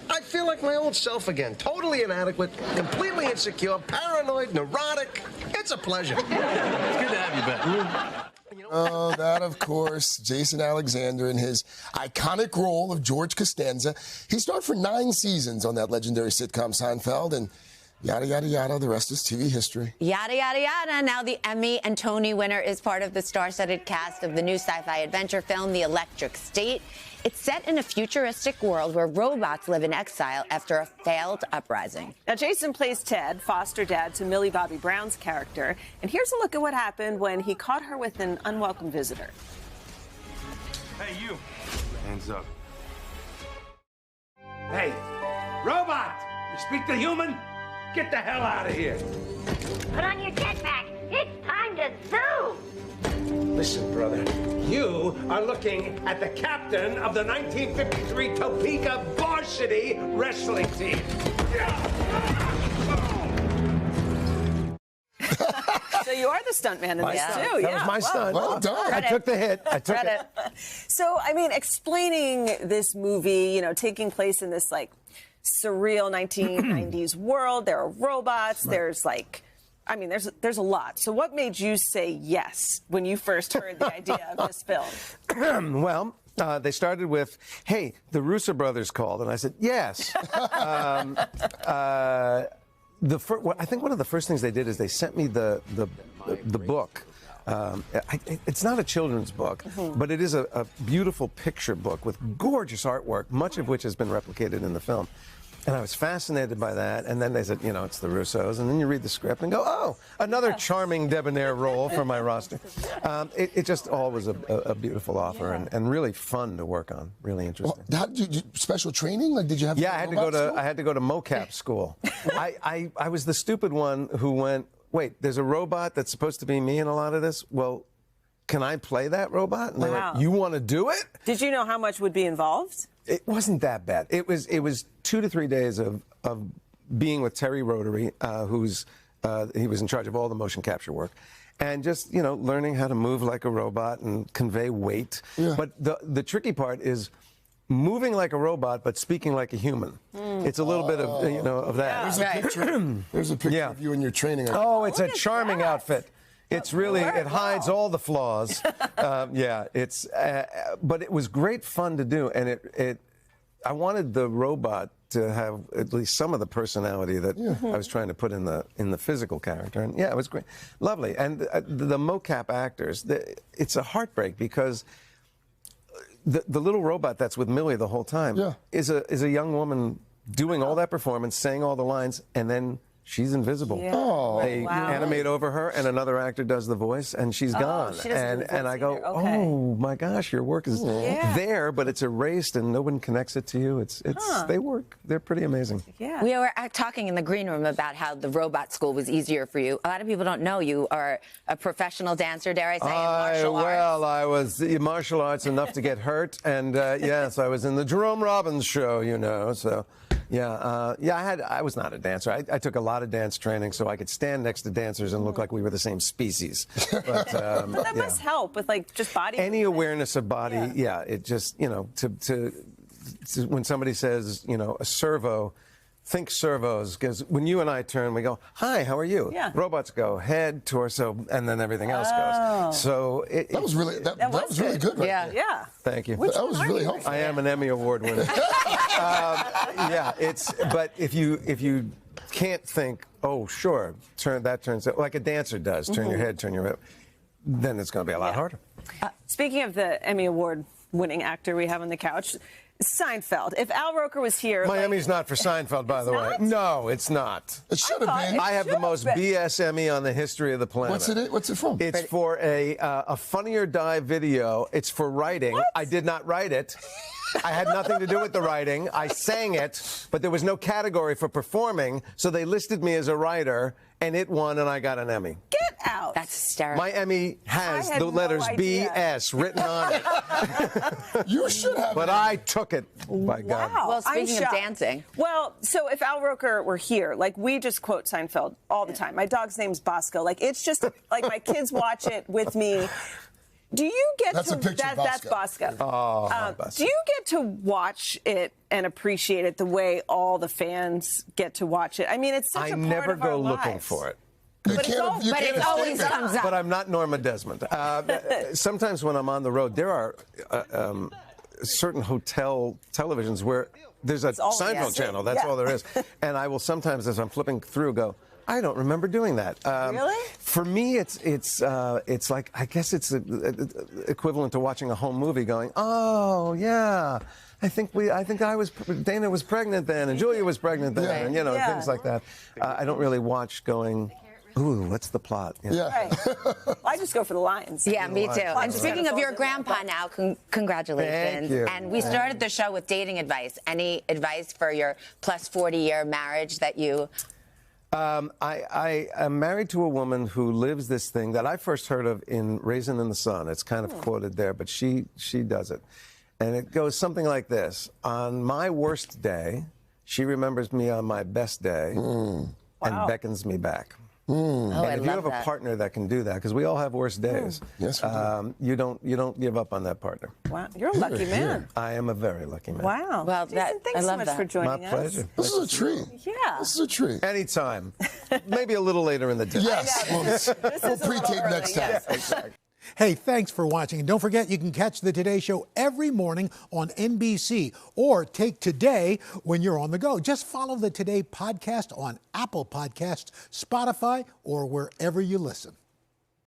I feel like my old self again. Totally inadequate, completely insecure, paranoid, neurotic. It's a pleasure. It's good to have you back. Oh, that, of course, Jason Alexander in his iconic role of George Costanza. He starred for 9 seasons on that legendary sitcom Seinfeld, and yada, yada, yada, the rest is TV history. Yada, yada, yada. Now the Emmy and Tony winner is part of the star-studded cast of the new sci-fi adventure film, The Electric State. It's set in a futuristic world where robots live in exile after a failed uprising. Now, Jason plays Ted, foster dad to Millie Bobby Brown's character. And here's a look at what happened when he caught her with an unwelcome visitor. Hey, you. Hands up. Hey, robot! You speak to human? Get the hell out of here. Put on your jetpack. It's time to zoom. Listen, brother, you are looking at the captain of the 1953 Topeka varsity wrestling team. So you are the stuntman in this, too. That was my stunt. Well done. I took the hit. I took it. So, I mean, explaining this movie, taking place in this, surreal 1990s world. There are robots. There's, there's a lot. So what made you say yes when you first heard the idea of this film? Well, they started with, hey, the Russo brothers called. And I said, yes. I think one of the first things they did is they sent me the book. It's not a children's book, but it is a beautiful picture book with gorgeous artwork, much of which has been replicated in the film. And I was fascinated by that. And then they said, it's the Russos. And then you read the script and go, oh, another charming debonair role for my roster. It just all was a beautiful offer and really fun to work on. Really interesting. Well, how did you special training? Did you have? Yeah, I had to go to mocap school. I was the stupid one who went, wait, there's a robot that's supposed to be me in a lot of this? Well, can I play that robot? And they went, you want to do it? Did you know how much would be involved? It wasn't that bad. It was 2 to 3 days of being with Terry Rotary, he was in charge of all the motion capture work, and just learning how to move like a robot and convey weight. Yeah. But the tricky part is moving like a robot but speaking like a human. It's a little bit of that. There's a picture of you in your training. Oh, it's a charming outfit. It's really, it hides all the flaws. But it was great fun to do. And I wanted the robot to have at least some of the personality that I was trying to put in the physical character. And yeah, it was great. Lovely. And the mocap actors, it's a heartbreak because the little robot that's with Millie the whole time is a young woman doing all that performance, saying all the lines, and then she's invisible. Yeah. Oh, they animate over her, and another actor does the voice, and she's gone. And I go, oh my gosh, your work is there, but it's erased, and no one connects it to you. They work. They're pretty amazing. Yeah. We were talking in the green room about how the robot school was easier for you. A lot of people don't know you are a professional dancer, dare I say, in martial arts. Well, I was martial arts enough to get hurt, and yes, I was in the Jerome Robbins show, so. I was not a dancer. I took a lot of dance training so I could stand next to dancers and look like we were the same species. But that must help with just body. Any awareness of body, it just to when somebody says a servo. Think servos, because when you and I turn, we go, hi, how are you? Yeah. Robots go head, torso, and then everything else goes. So that was really good, right? Yeah. Thank you. That was really helpful. I am an Emmy Award winner. But if you can't think, oh, sure, turns like a dancer does, turn your head, turn your hip, then it's going to be a lot harder. Speaking of the Emmy Award winning actor we have on the couch, Seinfeld. If Al Roker was here... Miami's not for Seinfeld, by the way. Not? No, it's not. It should have been. I have the most BS Emmy on the history of the planet. What's it from? It's for a Funny or Die video. It's for writing. What? I did not write it. I had nothing to do with the writing. I sang it, but there was no category for performing, so they listed me as a writer, and it won, and I got an Emmy. Get out. That's hysterical. My Emmy has the letters BS written on it. You should have. But I took it, by God. Well, speaking of dancing. Well, so if Al Roker were here, we just quote Seinfeld all the time. My dog's name's Bosco. It's just, my kids watch it with me. Do you get That's to a picture of that's Bosco. Bosco? Oh, Bosco. Do you get to watch it and appreciate it the way all the fans get to watch it? I mean, it's such I a part never of our go looking lives. for it. You But it's can't- all- you But can't it always escape it. comes up. But I'm not Norma Desmond. Sometimes when I'm on the road, there are certain hotel televisions where there's a all- Seinfeld yes. channel. That's Yeah. all there is. And I will sometimes, as I'm flipping through, go, I don't remember doing that. Really? For me, it's like, I guess it's equivalent to watching a home movie, going, oh yeah, Dana was pregnant then, and Julia was pregnant then, Yeah. and you know, Yeah. things like that. I don't really watch going, ooh, what's the plot? You know? Yeah. Right. I just go for the lines. Yeah, me too. And just speaking gotta of your fold it. grandpa now, congratulations. Thank you. And we started the show with dating advice. Any advice for your plus 40-year marriage that you... I am married to a woman who lives this thing that I first heard of in Raisin in the Sun. It's kind of quoted there, but she does it. And it goes something like this. On my worst day, she remembers me on my best day and beckons me back. Oh, I And if you love have a that. partner that can do that, because we all have worse days, Yes, we do. you don't give up on that partner. Wow, you're a lucky man. I am a very lucky man. Wow. Well, Jason, that- thanks I so love much that. for joining My us. pleasure. This is a treat. Yeah. This is a treat. Anytime. Maybe a little later in the day. Yes. We'll This is a little pre-tape early, next time. yes. Hey, thanks for watching. And don't forget, you can catch the Today Show every morning on NBC or take Today when you're on the go. Just follow the Today podcast on Apple Podcasts, Spotify, or wherever you listen.